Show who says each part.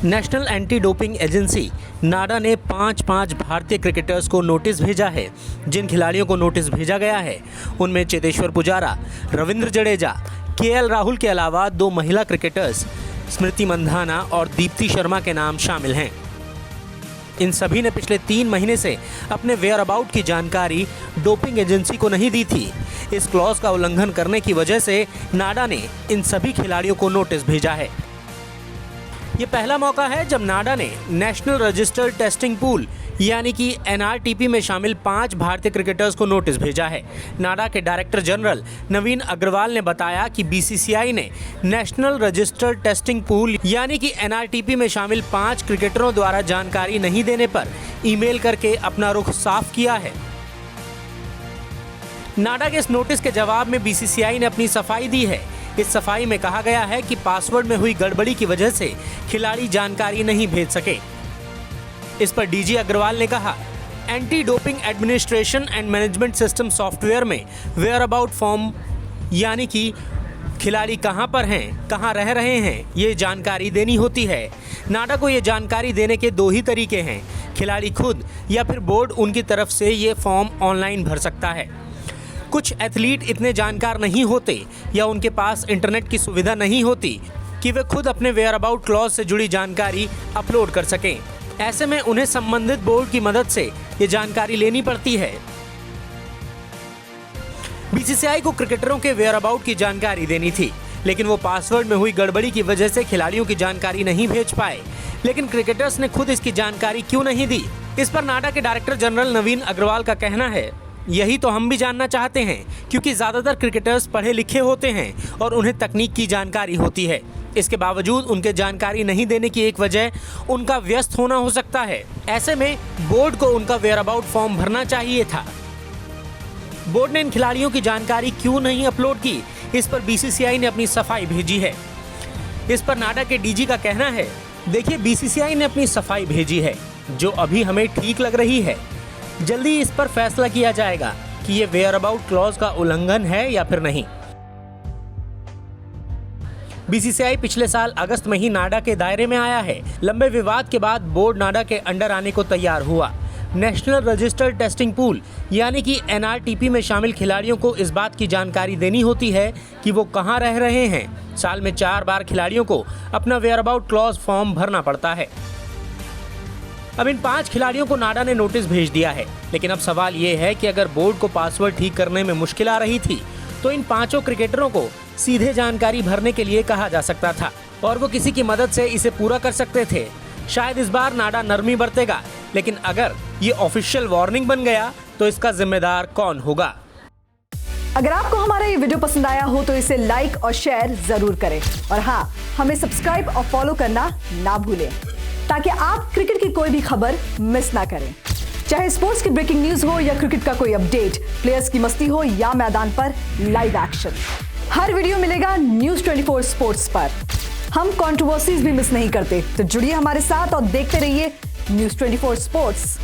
Speaker 1: National anti doping agency नाडा ने 5 भारतीय cricketers को नोटिस भेजा है। जिन खिलाड़ियों को नोटिस भेजा गया है उनमें चेतेश्वर पुजारा, रविंद्र जडेजा, केएल राहुल के अलावा 2 महिला क्रिकेटर्स स्मृति मंधाना और दीप्ति शर्मा के नाम शामिल हैं। इन सभी ने पिछले 3 महीने से अपने वेयर अबाउट की जानकारी डोपिंग एजेंसी को नहीं दी थी। इस क्लॉज का उल्लंघन करने की वजह से नाडा ने इन सभी खिलाड़ियों को नोटिस भेजा है। ये पहला मौका है जब नाडा ने नेशनल रजिस्टर्ड टेस्टिंग पूल यानी कि एनआरटीपी में शामिल 5 भारतीय क्रिकेटर्स को नोटिस भेजा है। नाडा के डायरेक्टर जनरल नवीन अग्रवाल ने बताया कि बीसीसीआई ने नेशनल रजिस्टर्ड टेस्टिंग पूल यानी कि एनआरटीपी में शामिल 5 क्रिकेटरों द्वारा जानकारी नहीं देने पर ईमेल करके अपना रुख साफ किया है। नाडा के इस नोटिस के जवाब में बीसीसीआई ने अपनी सफाई दी है। इस सफाई में कहा गया है कि पासवर्ड में हुई गड़बड़ी की वजह से खिलाड़ी जानकारी नहीं भेज सके। इस पर डीजी अग्रवाल ने कहा, anti doping administration and management system software में वेयर अबाउट फॉर्म यानी कि खिलाड़ी कहां पर हैं, कहां रह रहे हैं, ये जानकारी देनी होती है। नाडा को ये जानकारी देने के 2 ही तरीके हैं, खिलाड़ी खुद या फिर बोर्ड उनकी तरफ से ये फॉर्म ऑनलाइन भर सकता है। कुछ एथलीट इतने जानकार नहीं होते या उनके पास इंटरनेट की सुविधा नहीं होती कि वे खुद अपने वेयर अबाउट क्लॉज से जुड़ी जानकारी अपलोड कर सकें। ऐसे में उन्हें संबंधित बोर्ड की मदद से ये जानकारी लेनी पड़ती है। बीसीसीआई को क्रिकेटरों के वेयर अबाउट की जानकारी देनी थी, लेकिन वो पासवर्ड में हुई गड़बड़ी की वजह से खिलाड़ियों की जानकारी नहीं भेज पाए। लेकिन क्रिकेटर्स ने खुद इसकी जानकारी क्यों नहीं दी? इस पर नाडा के डायरेक्टर जनरल नवीन अग्रवाल का कहना है, यही तो हम भी जानना चाहते हैं, क्योंकि ज़्यादातर क्रिकेटर्स पढ़े लिखे होते हैं और उन्हें तकनीक की जानकारी होती है। इसके बावजूद उनके जानकारी नहीं देने की एक वजह उनका व्यस्त होना हो सकता है। ऐसे में बोर्ड को उनका वेयर अबाउट फॉर्म भरना चाहिए था। बोर्ड ने इन खिलाड़ियों की जानकारी क्यों नहीं अपलोड की, इस पर बीसीसीआई ने अपनी सफाई भेजी है। इस पर नाडा के डीजी का कहना है, देखिए बीसीसीआई ने अपनी सफाई भेजी है जो अभी हमें ठीक लग रही है। जल्दी इस पर फैसला किया जाएगा कि ये वेयर अबाउट क्लॉज का उल्लंघन है या फिर नहीं। बीसीसीआई पिछले साल अगस्त में ही नाडा के दायरे में आया है। लंबे विवाद के बाद बोर्ड नाडा के अंडर आने को तैयार हुआ। नेशनल रजिस्टर्ड टेस्टिंग पूल यानी कि एनआरटीपी में शामिल खिलाड़ियों को इस बात की जानकारी देनी होती है कि वो कहां रह रहे हैं। साल में 4 बार खिलाड़ियों को अपना वेयर अबाउट क्लॉज फॉर्म भरना पड़ता है। अब इन 5 खिलाड़ियों को नाडा ने नोटिस भेज दिया है, लेकिन अब सवाल ये है कि अगर बोर्ड को पासवर्ड ठीक करने में मुश्किल आ रही थी तो इन 5 क्रिकेटरों को सीधे जानकारी भरने के लिए कहा जा सकता था और वो किसी की मदद से इसे पूरा कर सकते थे। शायद इस बार नाडा नरमी बरतेगा, लेकिन अगर ये ऑफिशियल वार्निंग बन गया तो इसका जिम्मेदार कौन होगा?
Speaker 2: अगर आपको हमारा ये वीडियो पसंद आया हो तो इसे लाइक और शेयर जरूर करें और हाँ, हमें सब्सक्राइब और फॉलो करना ना भूलें ताकि आप क्रिकेट की कोई भी खबर मिस ना करें। चाहे स्पोर्ट्स की ब्रेकिंग न्यूज हो या क्रिकेट का कोई अपडेट, प्लेयर्स की मस्ती हो या मैदान पर लाइव एक्शन, हर वीडियो मिलेगा न्यूज़ 24 स्पोर्ट्स पर। हम कंट्रोवर्सीज भी मिस नहीं करते, तो जुड़िए हमारे साथ और देखते रहिए न्यूज़ 24 स्पोर्ट्स।